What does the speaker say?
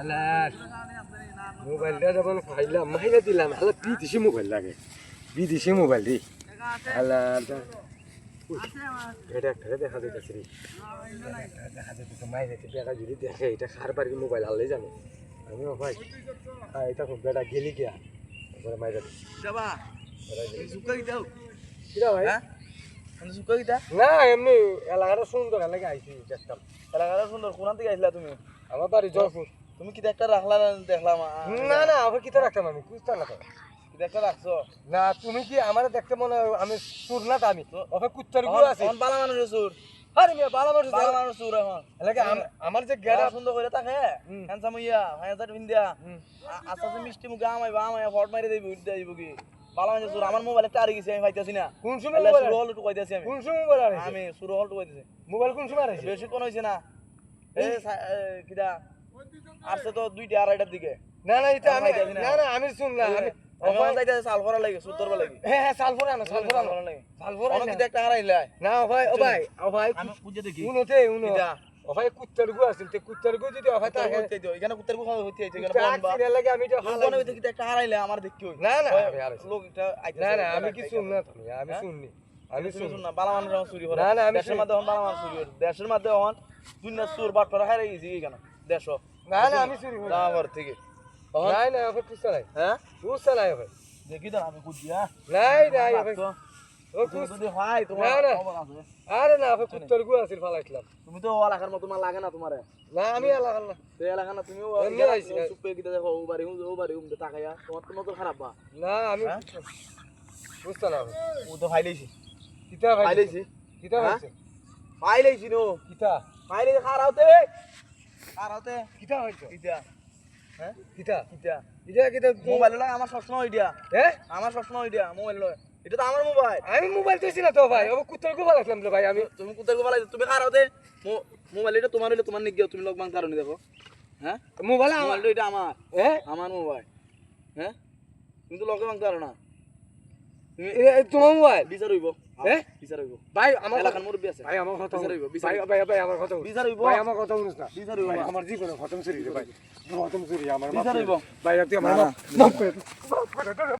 আলার মোবাইলটা যখন ফাইলাম মাইরা দিলাম আলা বিদেশি মোবাইল লাগে বিদেশি মোবাইল রে আলার এটা একটা দেখা যাইতেছে রে দেখা যাইতেছে মাইরা দেখা যদি দেখে এটা খার বাড়ির মোবাইল আল্লাহ জানে আমিও ভাই এটা খুব বেটা গেলি গিয়া তারপরে মাইরা যাবা সুকাই দাও কিরা ভাই সুকাই দা না এমনি এলাকাটা সুন্দর এলাকা আইছি দেখতাম এলাকাটা সুন্দর কোন থেকে আইলা তুমি আমার বাড়ি জয়পুর তুমি কি একটা রাখলা দেখলাম না না আবার কিতা রাখতাম আমি কুস্তা না তো কি একটা রাখছো না তুমি কি আমারে দেখতে মনে আমি সুর না তো আমি ওকে কুত্তার গুলো আছে কোন বালা মানুষ সুর আরে মিয়া বালা মানুষ সুর এখন এলাকা আমার যে গেড়া সুন্দর করে থাকে হ্যান্ডসাম হইয়া হায়াজার বিন্দিয়া আস্তে আস্তে মিষ্টি মুখে আমায় ফট মারি দেব দিব কি বালা মানুষ সুর আমার মোবাইল একটা আরে গেছে আমি পাইতাছি না কোন সময় মোবাইল সুর হল টু কইতাছি আমি কোন সময় মোবাইল আছে আমি সুর হল টু কইতাছি মোবাইল কোন সময় আছে বেশি কোন হইছে না এই কিডা আসছে তো 2টা 2:30টার দিকে না না এটা আমি না না আমি শুন না আমি আমার যাইতে সালফরা লাগে সুতর লাগে হ্যাঁ সালফরা না সালফরা লাগে সালফরা অনেক কি একটা হারাইলা না ভাই ও ভাই আমি খুঁজে দেখি উনোতে উনো ও ভাই কুত্তার গু আছে তে কুত্তার গু যদি অফাতা হইতে দিও এখানে কুত্তার গু হইতে আইছে এখানে বলবা আরে লাগে আমি তো হালা হইতে কি একটা হারাইলা আমার দেখি হই না না লোক এটা আইছে না না আমি কি শুন না তুমি আমি শুননি আমি শুন না বালা মানুষ আমার চুরি করে না না আমি দেশের মধ্যে বালা মানুষ চুরি করে দেশের মধ্যে এখন দুনিয়া চোর বাটপাড়া হারাই গেছে এখানে দেশ না না আমি চুরি করি না আমার থেকে না না ওকে কুস্তা নাই হ্যাঁ কুস্তা নাই ভাই দেখি তো আমি খুঁজিয়া নাই নাই ভাই ও যদি হয় তোমার খবর আছে আরে না ভাই কুত্তার গু আছে ফালাইছিলাম তুমি তো এলাকার মতো তোমার লাগে না তোমারে না আমি এলাকার না সেই এলাকা না তুমিও এমনি আইছি চুপে গিয়ে দেখো ও বাড়ি উমতে তাকাইয়া তোমার তো নজর খারাপ বা না আমি বুঝতে না ও তো ফাইলেছি কিতা ভাই ফাইলেছি কিতা হইছে ফাইলেছি নো কিতা ফাইলে খারাওতে কিতা হইছে কিটা হ্যাঁ কিতা কিটা এটা কিতা মোবাইল লয় আমার সবসময় ওইটা হ্যাঁ আমার সবসময় ওইটা মোবাইল লয় এটা তো আমার মোবাইল আমি মোবাইল দিছি না তো ভাই ও কুত্তার গু ফালাইছিলাম তো ভাই আমি তুমি কোথায় গোবালাই তুমি খারাওতে মোবাইল এটা তোমার হইলে তোমার নিয়ে তুমি লোক বাং কারণে দেখো হ্যাঁ মোবাইল মোবাইল এটা আমার হ্যাঁ আমার মোবাইল হ্যাঁ তুমি তো লোকে বাং কারণ না তুমি তোমার মোবাইল বিচার হইব হ্যাঁ বিচার হইব ভাই আমার এলাকার মুরব্বি আছে ভাই আমার কথা বিচার হইব ভাই ভাই আমার কথা বিচার হইব ভাই আমার কথা শুনিস না বিচার হইব আমার জীবনে খতম চুরি রে ভাই খতম চুরি আমার বিচার হইব ভাই তুই আমার মাফ করে